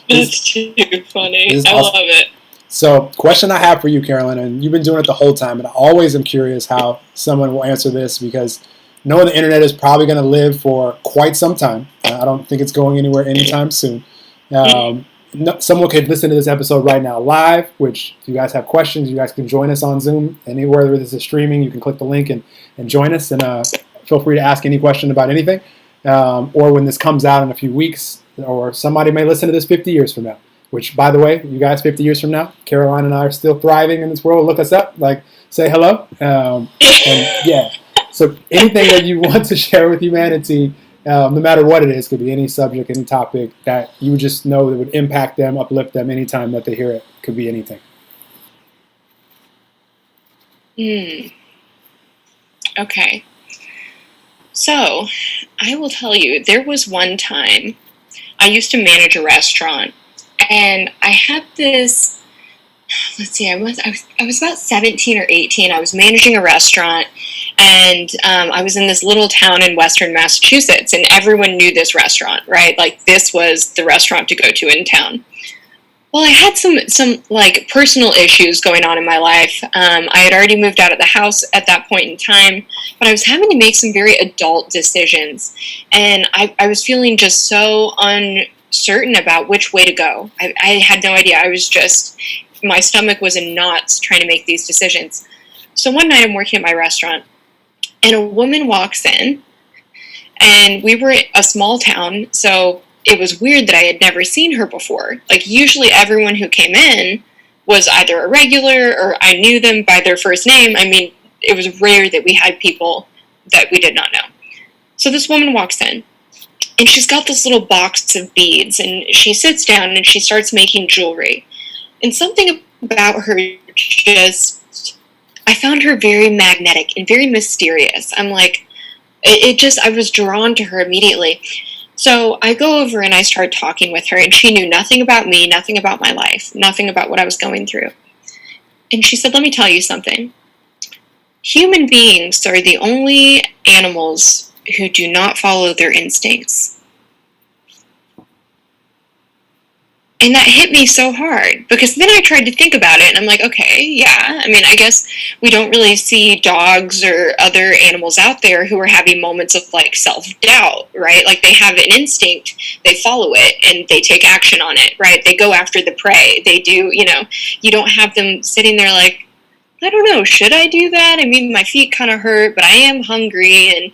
That's too funny. I love it. So, question I have for you, Carolyn, and you've been doing it the whole time, and I always am curious how someone will answer this because knowing the internet is probably going to live for quite some time. I don't think it's going anywhere anytime soon. Someone could listen to this episode right now live, which if you guys have questions, you guys can join us on Zoom. Anywhere where this is streaming, you can click the link and join us, and feel free to ask any question about anything. Or when this comes out in a few weeks, or somebody may listen to this 50 years from now, which, by the way, you guys, 50 years from now, Caroline and I are still thriving in this world. Look us up, say hello. So anything that you want to share with humanity, no matter what it is, could be any subject, any topic that you just know that would impact them, uplift them anytime that they hear it. Could be anything. Okay. So, I will tell you, there was one time I used to manage a restaurant, and I had this, let's see, I was about 17 or 18. I was managing a restaurant, and I was in this little town in western Massachusetts, and everyone knew this restaurant, right? Like, this was the restaurant to go to in town. Well, I had some personal issues going on in my life. I had already moved out of the house at that point in time, but I was having to make some very adult decisions, and I was feeling just so uncertain about which way to go. I had no idea. My stomach was in knots trying to make these decisions. So one night I'm working at my restaurant, and a woman walks in, and we were a small town, so it was weird that I had never seen her before. Like, usually everyone who came in was either a regular or I knew them by their first name. I mean, it was rare that we had people that we did not know. So this woman walks in, and she's got this little box of beads, and she sits down and she starts making jewelry. And something about her I found her very magnetic and very mysterious. I'm like, I was drawn to her immediately. So I go over and I start talking with her, and she knew nothing about me, nothing about my life, nothing about what I was going through. And she said, let me tell you something. Human beings are the only animals who do not follow their instincts. And that hit me so hard, because then I tried to think about it, and I'm like, okay, yeah, I mean, I guess we don't really see dogs or other animals out there who are having moments of like self-doubt, right? Like they have an instinct, they follow it, and they take action on it, right? They go after the prey. They do, you don't have them sitting there like, I don't know, should I do that? I mean, my feet kind of hurt, but I am hungry. And,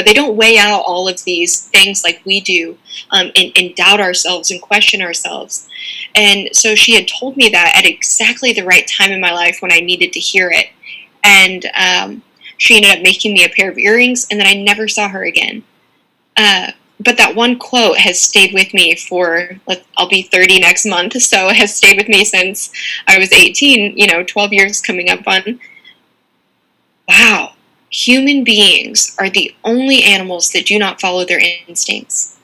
they don't weigh out all of these things like we do, and doubt ourselves and question ourselves. And so she had told me that at exactly the right time in my life when I needed to hear it. And she ended up making me a pair of earrings, and then I never saw her again. But that one quote has stayed with me I'll be 30 next month, so it has stayed with me since I was 18, 12 years coming up on. Wow, human beings are the only animals that do not follow their instincts.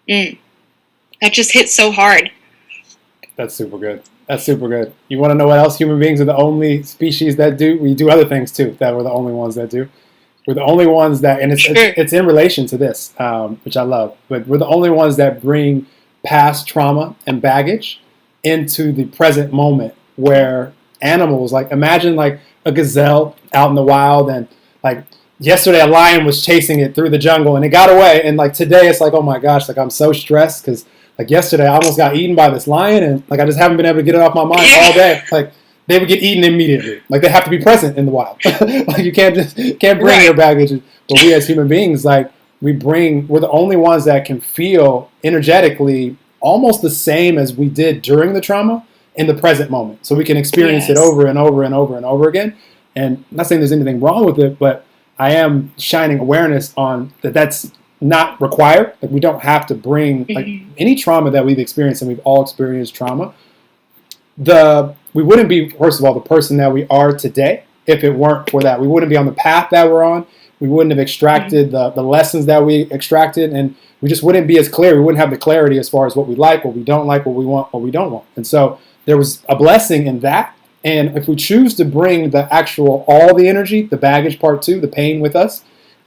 That just hits so hard. That's super good. That's super good. You want to know what else human beings are the only species that do? We do other things too that we're the only ones that do. We're the only ones that, and it's in relation to this, which I love, but we're the only ones that bring past trauma and baggage into the present moment, where animals, like imagine like a gazelle out in the wild, and like yesterday a lion was chasing it through the jungle and it got away, and like today it's like, oh my gosh, like I'm so stressed because like yesterday I almost got eaten by this lion, and like I just haven't been able to get it off my mind all day. Like they would get eaten immediately. Like they have to be present in the wild. Like you can't bring your baggage. But we as human beings, like we're the only ones that can feel energetically almost the same as we did during the trauma in the present moment. So we can experience it over and over and over and over again. And I'm not saying there's anything wrong with it, but I am shining awareness on that's not required. Like we don't have to bring like any trauma that we've experienced, and we've all experienced trauma. We wouldn't be, first of all, the person that we are today if it weren't for that. We wouldn't be on the path that we're on. We wouldn't have extracted the lessons that we extracted, and we just wouldn't be as clear. We wouldn't have the clarity as far as what we like, what we don't like, what we want, what we don't want. And so there was a blessing in that. And if we choose to bring all the energy, the baggage part too, the pain with us,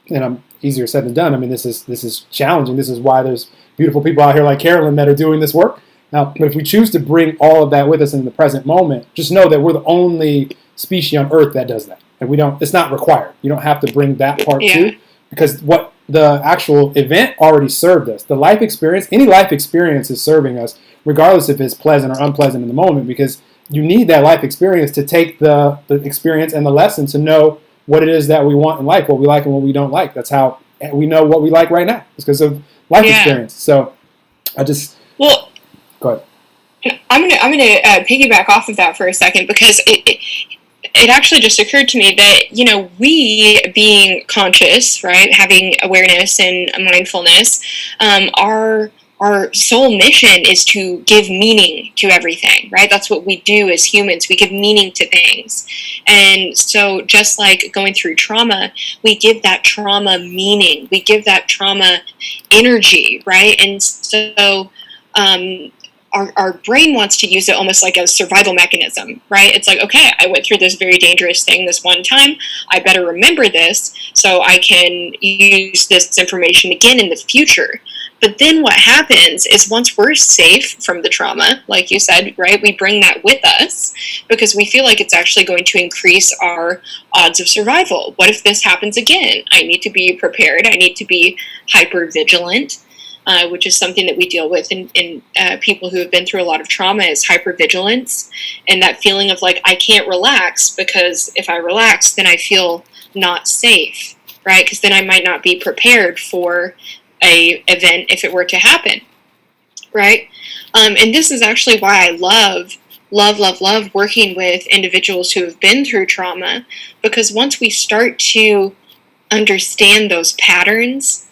and easier said than done. I mean, this is challenging. This is why there's beautiful people out here like Carolyn that are doing this work. Now, but if we choose to bring all of that with us in the present moment, just know that we're the only species on Earth that does that. And it's not required. You don't have to bring that part too, because what the actual event already served us. The life experience, any life experience is serving us, regardless if it's pleasant or unpleasant in the moment, because you need that life experience to take the experience and the lesson to know what it is that we want in life, what we like and what we don't like. That's how we know what we like right now. It's because of life experience. So go ahead. I'm gonna piggyback off of that for a second, because it actually just occurred to me that we being conscious, right, having awareness and mindfulness, our sole mission is to give meaning to everything, right? That's what we do as humans. We give meaning to things. And so just like going through trauma, we give that trauma meaning. We give that trauma energy, right? And so our brain wants to use it almost like a survival mechanism, right? It's like, okay, I went through this very dangerous thing this one time. I better remember this so I can use this information again in the future. But then what happens is once we're safe from the trauma, like you said, right, we bring that with us because we feel like it's actually going to increase our odds of survival. What if this happens again? I need to be prepared. I need to be hyper vigilant. Which is something that we deal with in people who have been through a lot of trauma, is hypervigilance, and that feeling of like, I can't relax because if I relax, then I feel not safe, right? Because then I might not be prepared for a event if it were to happen, right? And this is actually why I love working with individuals who have been through trauma, because once we start to understand those patterns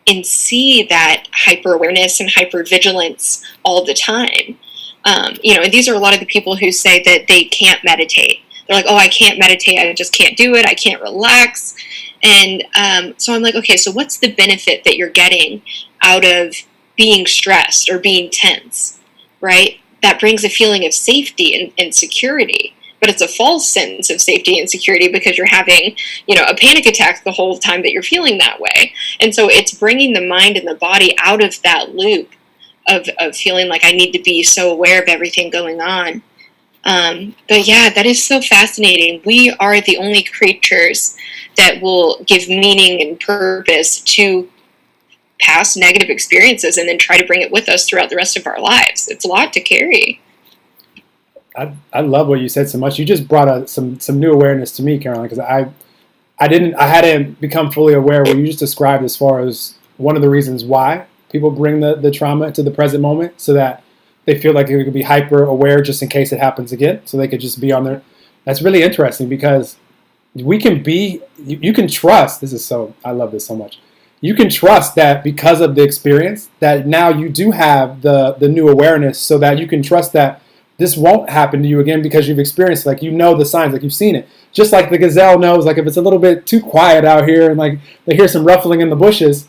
and see that hyper-awareness and hyper-vigilance all the time. And these are a lot of the people who say that they can't meditate. They're like, oh, I can't meditate. I just can't do it. I can't relax. And so I'm like, okay, so what's the benefit that you're getting out of being stressed or being tense, right? That brings a feeling of safety and security. But it's a false sense of safety and security because you're having, a panic attack the whole time that you're feeling that way. And so it's bringing the mind and the body out of that loop of feeling like I need to be so aware of everything going on. But yeah, that is so fascinating. We are the only creatures that will give meaning and purpose to past negative experiences and then try to bring it with us throughout the rest of our lives. It's a lot to carry. I love what you said so much. You just brought some new awareness to me, Caroline, because I hadn't become fully aware what you just described as far as one of the reasons why people bring the trauma to the present moment, so that they feel like they could be hyper aware just in case it happens again, so they could just be on there. That's really interesting, because we can be, you can trust, I love this so much. You can trust that because of the experience, that now you do have the new awareness, so that you can trust that this won't happen to you again because you've experienced it. Like, you know the signs, like you've seen it. Just like the gazelle knows, like if it's a little bit too quiet out here and like they hear some ruffling in the bushes.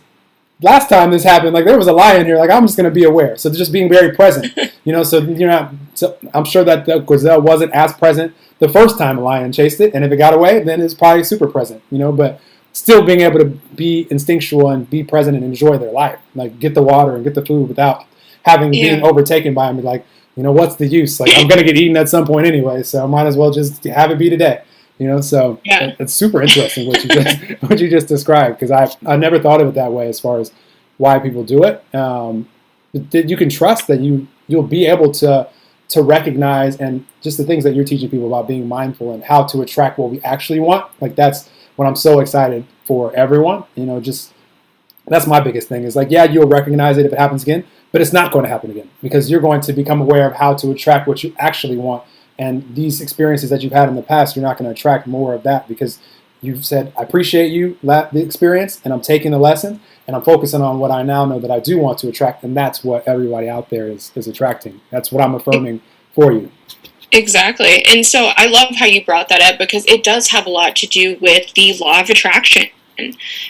Last time this happened, like there was a lion here, like I'm just going to be aware. So just being very present, so you're not, so I'm sure that the gazelle wasn't as present the first time a lion chased it. And if it got away, then it's probably super present, but still being able to be instinctual and be present and enjoy their life, like get the water and get the food without being overtaken by them. Like, what's the use? Like, I'm going to get eaten at some point anyway, so I might as well just have it be today. So it's super interesting what you just described, because I never thought of it that way as far as why people do it. You can trust that you'll be able to recognize, and just the things that you're teaching people about being mindful and how to attract what we actually want. Like, that's what I'm so excited for everyone. Just that's my biggest thing is like, yeah, you'll recognize it if it happens again, but it's not going to happen again, because you're going to become aware of how to attract what you actually want. And these experiences that you've had in the past, you're not going to attract more of that, because you've said, I appreciate the experience, and I'm taking the lesson, and I'm focusing on what I now know that I do want to attract, and that's what everybody out there is attracting. That's what I'm affirming for you. Exactly. And so I love how you brought that up, because it does have a lot to do with the law of attraction,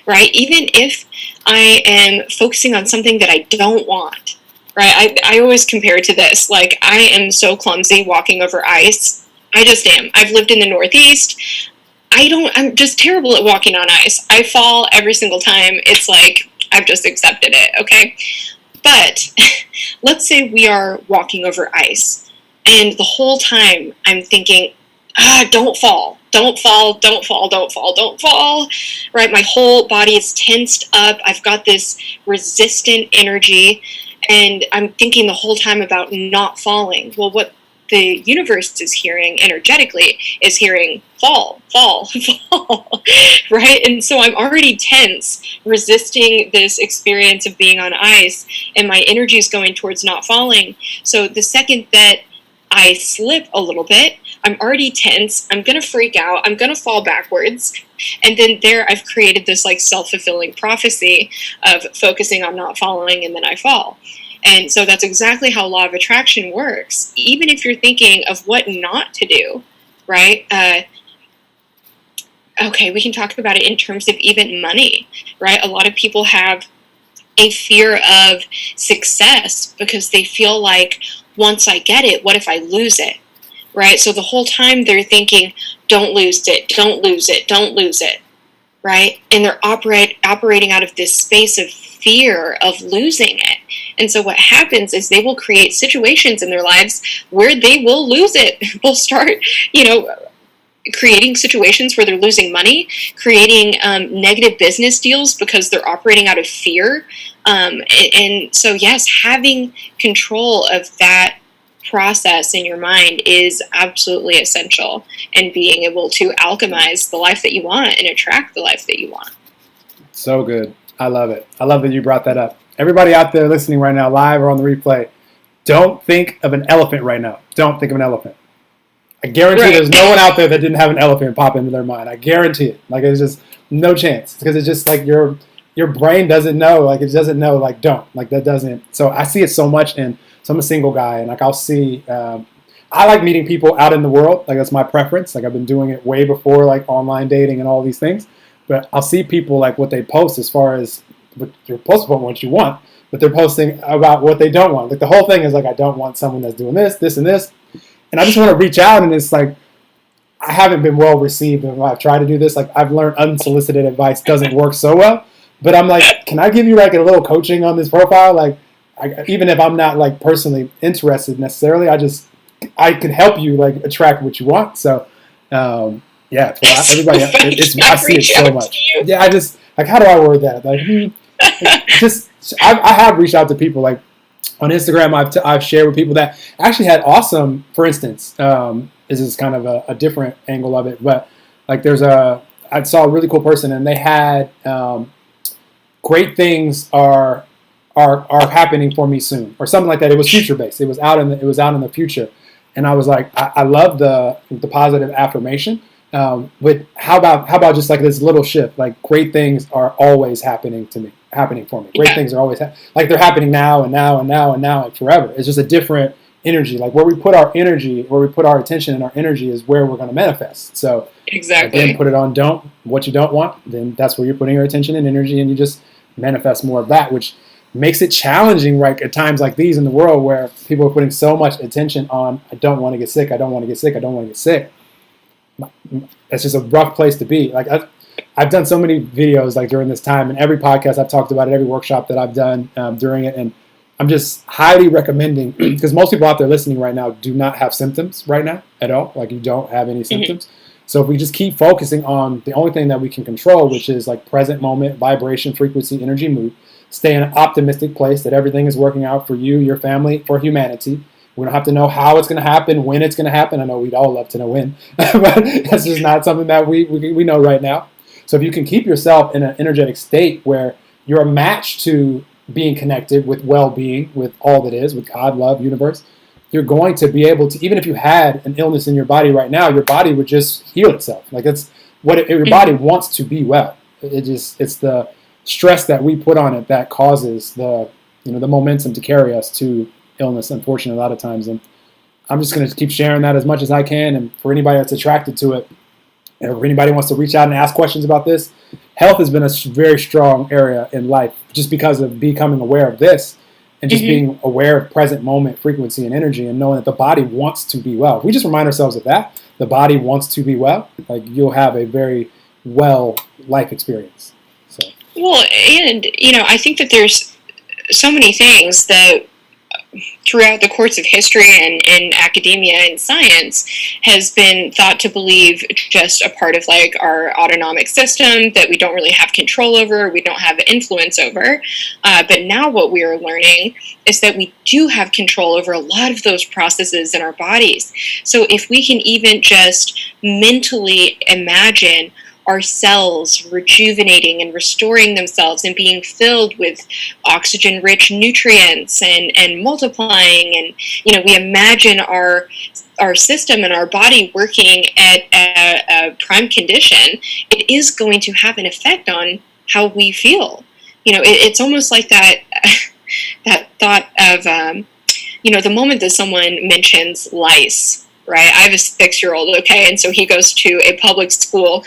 right? Even if I am focusing on something that I don't want, right? I always compare it to this. Like, I am so clumsy walking over ice. I just am. I've lived in the Northeast. I'm just terrible at walking on ice. I fall every single time. It's like, I've just accepted it, okay? But let's say we are walking over ice, and the whole time I'm thinking, don't fall. Don't fall, don't fall, don't fall, don't fall, right? My whole body is tensed up. I've got this resistant energy, and I'm thinking the whole time about not falling. Well, what the universe is hearing energetically is hearing fall, fall, fall, right? And so I'm already tense, resisting this experience of being on ice, and my energy is going towards not falling. So the second that I slip a little bit, I'm already tense, I'm going to freak out, I'm going to fall backwards. And then there I've created this like self-fulfilling prophecy of focusing on not falling, and then I fall. And so that's exactly how law of attraction works. Even if you're thinking of what not to do, right? Okay, we can talk about it in terms of even money, right? A lot of people have a fear of success because they feel like, once I get it, what if I lose it, right? So the whole time they're thinking, don't lose it, don't lose it, don't lose it, right? And they're operating out of this space of fear of losing it. And so what happens is they will create situations in their lives where they will lose it. They'll start, creating situations where they're losing money, creating negative business deals because they're operating out of fear. And so, yes, having control of that process in your mind is absolutely essential, and being able to alchemize the life that you want and attract the life that you want. So good. I love it. I love that you brought that up. Everybody out there listening right now, live or on the replay, don't think of an elephant right now. Don't think of an elephant. I guarantee there's no one out there that didn't have an elephant pop into their mind. I guarantee it. Like, there's just no chance, because it's just like your brain doesn't know. Like, it doesn't know, like, don't. Like, that doesn't. So I see it so much. And so I'm a single guy, and like I'll see, I like meeting people out in the world. Like, that's my preference. Like, I've been doing it way before like online dating and all these things. But I'll see people, like, what they post as far as what you're supposed to put what you want, but they're posting about what they don't want. Like, the whole thing is like, I don't want someone that's doing this, this, and this. And I just want to reach out, and it's like, I haven't been well received when I've tried to do this. Like, I've learned unsolicited advice doesn't work so well. But I'm like, can I give you like a little coaching on this profile? Like, even if I'm not like personally interested necessarily, I can help you like attract what you want. So yeah, for everybody, I see it so much. Yeah, I just like, how do I word that? Like, just I have reached out to people like on Instagram. I've shared with people that actually had awesome. For instance, this is kind of a different angle of it, but like I saw a really cool person and they had great things are happening for me soon or something like that. It was future based. It was out in the future, and I was like, I love the positive affirmation. With how about just like this little shift? Like great things are always happening for me. Great things are always like they're happening now and now and now and now and forever. It's just a different energy. Like where we put our energy, where we put our attention and our energy is where we're going to manifest. So exactly. Again, put it on what you don't want. Then that's where you're putting your attention and energy, and you just manifest more of that, which makes it challenging, right? At times like these in the world where people are putting so much attention on, I don't want to get sick. I don't want to get sick. I don't want to get sick. It's just a rough place to be. Like I've done so many videos like during this time, and every podcast I've talked about it, every workshop that I've done during it, and I'm just highly recommending, because most people out there listening right now do not have symptoms right now at all. Like you don't have any symptoms. So if we just keep focusing on the only thing that we can control, which is like present moment, vibration, frequency, energy, mood, stay in an optimistic place that everything is working out for you, your family, for humanity. We don't have to know how it's going to happen, when it's going to happen. I know we'd all love to know when, but that's just not something that we know right now. So if you can keep yourself in an energetic state where you're a match to being connected with well-being, with all that is, with God, love, universe, you're going to be able to, even if you had an illness in your body right now, your body would just heal itself. Like that's what your body wants to be well. It's the stress that we put on it that causes the momentum to carry us to illness, unfortunately, a lot of times. And I'm just going to keep sharing that as much as I can. And for anybody that's attracted to it, and if anybody wants to reach out and ask questions about this, health has been a very strong area in life just because of becoming aware of this and just being aware of present moment, frequency, and energy, and knowing that the body wants to be well. If we just remind ourselves of that, the body wants to be well, like you'll have a very well life experience. So. Well, and, I think that there's so many things that throughout the course of history and in academia and science has been thought to believe just a part of like our autonomic system that we don't really have control over, we don't have influence over. But now what we are learning is that we do have control over a lot of those processes in our bodies. So if we can even just mentally imagine our cells rejuvenating and restoring themselves and being filled with oxygen-rich nutrients and multiplying, and we imagine our system and our body working at a prime condition, it is going to have an effect on how we feel. It's almost like that that thought of the moment that someone mentions lice. Right, I have a 6-year-old, okay, and so he goes to a public school,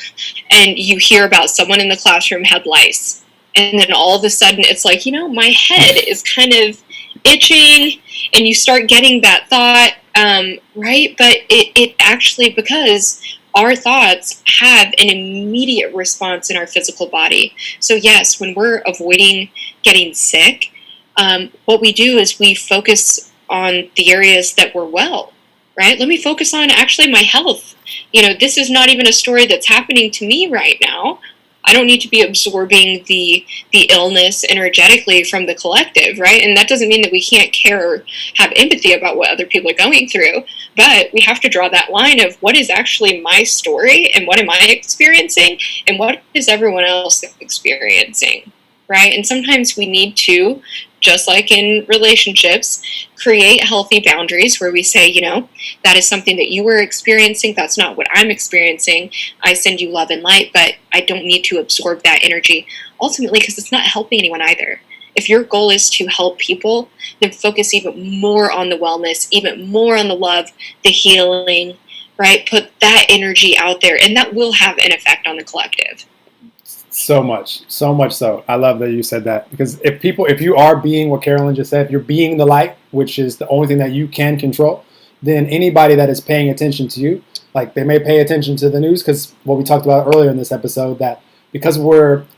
and you hear about someone in the classroom had lice, and then all of a sudden it's like, my head is kind of itching, and you start getting that thought, right? But it actually, because our thoughts have an immediate response in our physical body. So yes, when we're avoiding getting sick, what we do is we focus on the areas that we're well. Right? Let me focus on actually my health. This is not even a story that's happening to me right now. I don't need to be absorbing the illness energetically from the collective, right? And that doesn't mean that we can't care or have empathy about what other people are going through, but we have to draw that line of what is actually my story and what am I experiencing and what is everyone else experiencing, right? And sometimes we need to, just like in relationships, create healthy boundaries where we say, that is something that you were experiencing. That's not what I'm experiencing. I send you love and light, but I don't need to absorb that energy ultimately because it's not helping anyone either. If your goal is to help people, then focus even more on the wellness, even more on the love, the healing, right? Put that energy out there, and that will have an effect on the collective. So much so. I love that you said that, because if you are being what Carolyn just said, if you're being the light, which is the only thing that you can control, then anybody that is paying attention to you, like they may pay attention to the news, because what we talked about earlier in this episode, that because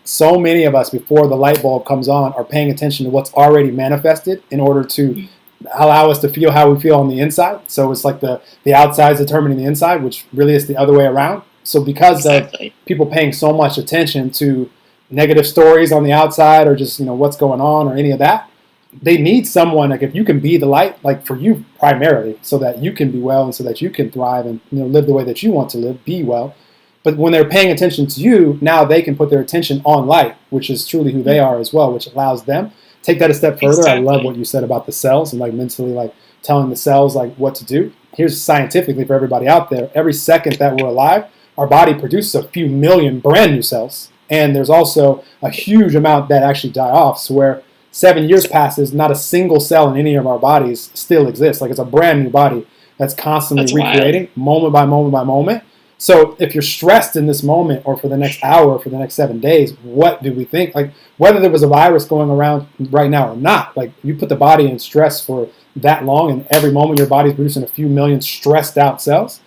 so many of us before the light bulb comes on are paying attention to what's already manifested in order to allow us to feel how we feel on the inside. So it's like the outside is determining the inside, which really is the other way around. So because of people paying so much attention to negative stories on the outside or just, what's going on or any of that, they need someone, like if you can be the light, like for you primarily, so that you can be well and so that you can thrive and live the way that you want to live, be well. But when they're paying attention to you, now they can put their attention on light, which is truly who they are as well, which allows them take that a step further. Exactly. I love what you said about the cells and like mentally like telling the cells like what to do. Here's scientifically for everybody out there, every second that we're alive, our body produces a few million brand new cells. And there's also a huge amount that actually die off. So where 7 years passes, not a single cell in any of our bodies still exists. Like it's a brand new body that's constantly recreating moment by moment by moment. So if you're stressed in this moment or for the next hour or for the next 7 days, what do we think? Like whether there was a virus going around right now or not, like you put the body in stress for that long and every moment your body's producing a few million stressed out cells,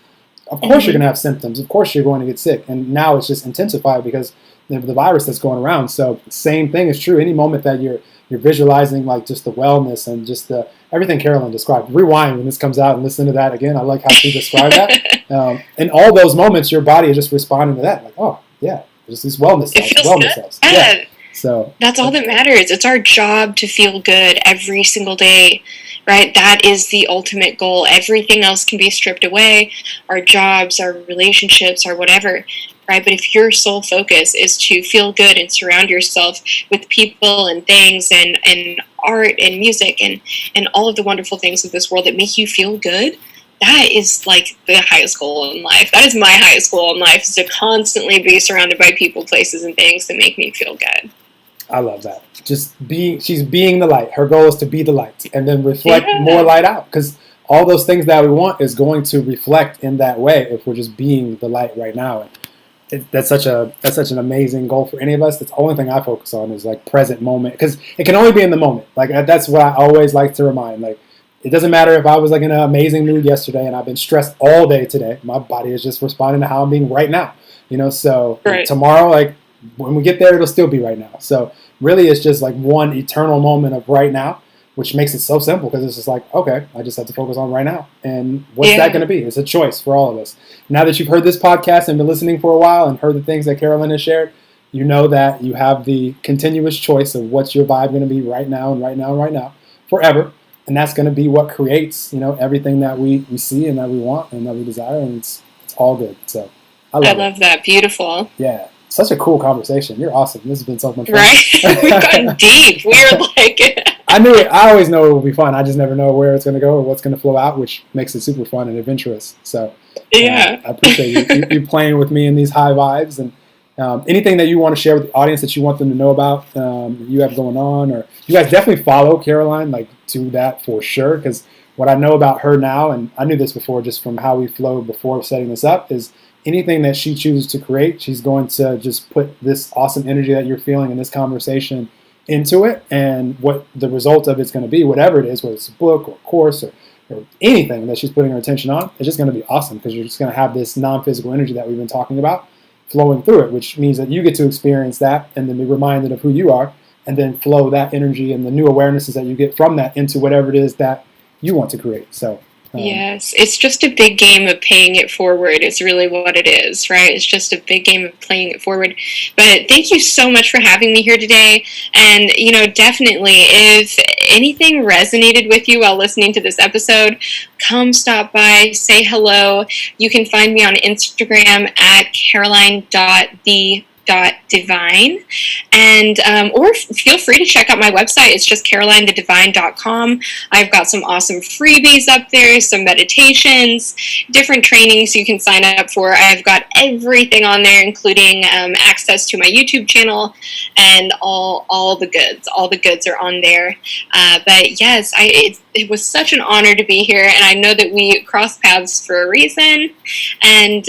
of course you're going to have symptoms. Of course you're going to get sick. And now it's just intensified because of the virus that's going around. So same thing is true. Any moment that you're visualizing like just the wellness and just the everything Carolyn described. Rewind when this comes out and listen to that again. I like how she described that. In all those moments, your body is just responding to that. Like, oh, yeah, there's these wellness cells. It feels wellness good. cells. Yeah. So that's all that matters. It's our job to feel good every single day, right? That is the ultimate goal. Everything else can be stripped away. Our jobs, our relationships, our whatever. Right, but if your sole focus is to feel good and surround yourself with people and things and art and music and all of the wonderful things of this world that make you feel good, that is like the highest goal in life. That is my highest goal in life, is to constantly be surrounded by people, places, and things that make me feel good. I love that. She's being the light. Her goal is to be the light and then reflect more light out, because all those things that we want is going to reflect in that way if we're just being the light right now. That's such an amazing goal for any of us. That's the only thing I focus on is like present moment, because it can only be in the moment. Like that's what I always like to remind. Like it doesn't matter if I was like in an amazing mood yesterday and I've been stressed all day today. My body is just responding to how I'm being right now. So tomorrow, like when we get there, it'll still be right now. So really, it's just like one eternal moment of right now, which makes it so simple, because it's just like, okay, I just have to focus on right now. And what's that going to be? It's a choice for all of us. Now that you've heard this podcast and been listening for a while and heard the things that Carolyn has shared, you know that you have the continuous choice of what's your vibe going to be right now and right now and right now, forever. And that's going to be what creates, everything that we see and that we want and that we desire. And it's all good. So I love that. Beautiful. Yeah. Such a cool conversation. You're awesome. This has been so much fun. Right? We've gotten deep. We're like... I always know it will be fun. I just never know where it's going to go or what's going to flow out, which makes it super fun and adventurous. So I appreciate you playing with me in these high vibes. And anything that you want to share with the audience that you want them to know about, you have going on, or you guys definitely follow Caroline, like do that for sure. Because what I know about her now, and I knew this before just from how we flowed before setting this up, is anything that she chooses to create, she's going to just put this awesome energy that you're feeling in this conversation into it, and what the result of it's going to be, whatever it is, whether it's a book or a course or anything that she's putting her attention on, it's just going to be awesome, because you're just going to have this non-physical energy that we've been talking about flowing through it, which means that you get to experience that and then be reminded of who you are, and then flow that energy and the new awarenesses that you get from that into whatever it is that you want to create. So yes, it's just a big game of paying it forward. It's really what it is, right? It's just a big game of playing it forward. But thank you so much for having me here today. And, definitely, if anything resonated with you while listening to this episode, come stop by, say hello. You can find me on Instagram at caroline.the.divine, and or feel free to check out my website. It's just carolinethedivine.com. I've got some awesome freebies up there, some meditations, different trainings you can sign up for. I've got everything on there, including access to my YouTube channel and all the goods. All the goods are on there. But yes, it was such an honor to be here, and I know that we crossed paths for a reason. And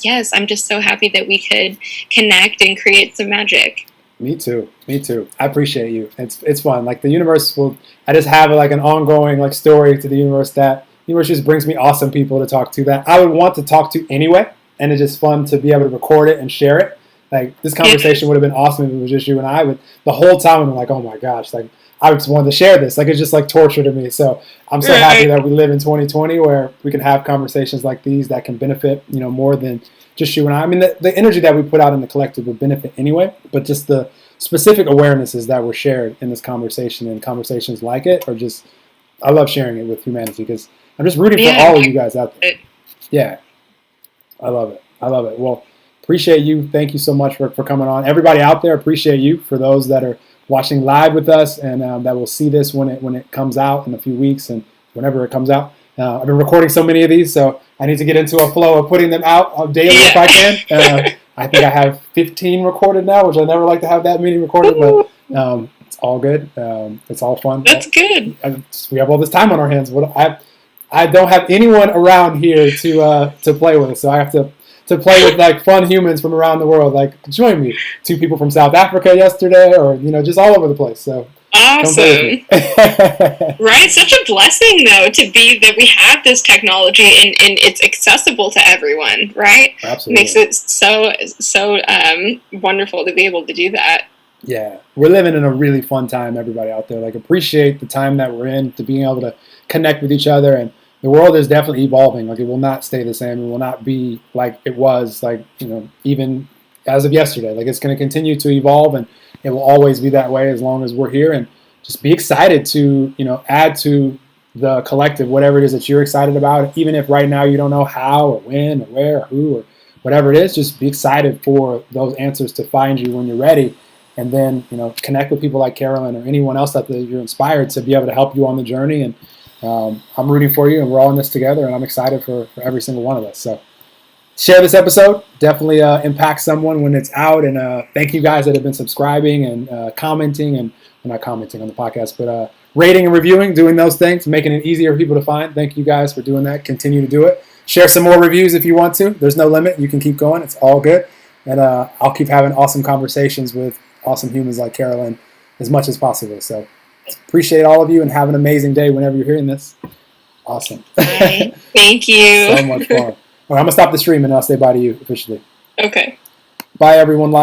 yes, I'm just so happy that we could connect and create some magic. Me too. I appreciate you. It's fun. Like the universe I just have like an ongoing like story to the universe, that the universe just brings me awesome people to talk to that I would want to talk to anyway. And it's just fun to be able to record it and share it. Like this conversation would have been awesome if it was just you and I. But the whole time I'm like, oh my gosh, like I just wanted to share this. Like it's just like torture to me. So I'm so happy that we live in 2020 where we can have conversations like these that can benefit, more than just you and I. I mean, the energy that we put out in the collective would benefit anyway, but just the specific awarenesses that were shared in this conversation and conversations like it are just, I love sharing it with humanity because I'm just rooting for all of you guys out there. Yeah. I love it. I love it. Well, appreciate you. Thank you so much for coming on. Everybody out there, appreciate you. For those that are watching live with us and that will see this when it comes out in a few weeks and whenever it comes out. I've been recording so many of these, so I need to get into a flow of putting them out daily if I can. I think I have 15 recorded now, which I never like to have that many recorded, but it's all good. It's all fun. That's good. We have all this time on our hands. I don't have anyone around here to play with, so I have to play with like fun humans from around the world. Like join me. 2 people from South Africa yesterday, or just all over the place. So awesome. Right, such a blessing though to be that we have this technology and it's accessible to everyone. Right, absolutely makes it so wonderful to be able to do that. Yeah, we're living in a really fun time, everybody out there. Like appreciate the time that we're in, to being able to connect with each other. And the world is definitely evolving. Like it will not stay the same. It will not be like it was, like, even as of yesterday. Like it's going to continue to evolve, and it will always be that way as long as we're here. And just be excited to, add to the collective, whatever it is that you're excited about. Even if right now you don't know how or when or where or who or whatever it is, just be excited for those answers to find you when you're ready. And then, connect with people like Carolyn or anyone else that you're inspired to be able to help you on the journey. And I'm rooting for you, and we're all in this together, and I'm excited for every single one of us. So share this episode. Definitely impact someone when it's out. And thank you guys that have been subscribing and commenting, and not commenting on the podcast, but rating and reviewing, doing those things, making it easier for people to find. Thank you guys for doing that. Continue to do it. Share some more reviews if you want to. There's no limit. You can keep going. It's all good. And I'll keep having awesome conversations with awesome humans like Carolyn as much as possible. So appreciate all of you, and have an amazing day whenever you're hearing this. Awesome. Right. Thank you. So much fun. All right, I'm going to stop the stream and I'll say bye to you officially. Okay. Bye, everyone live.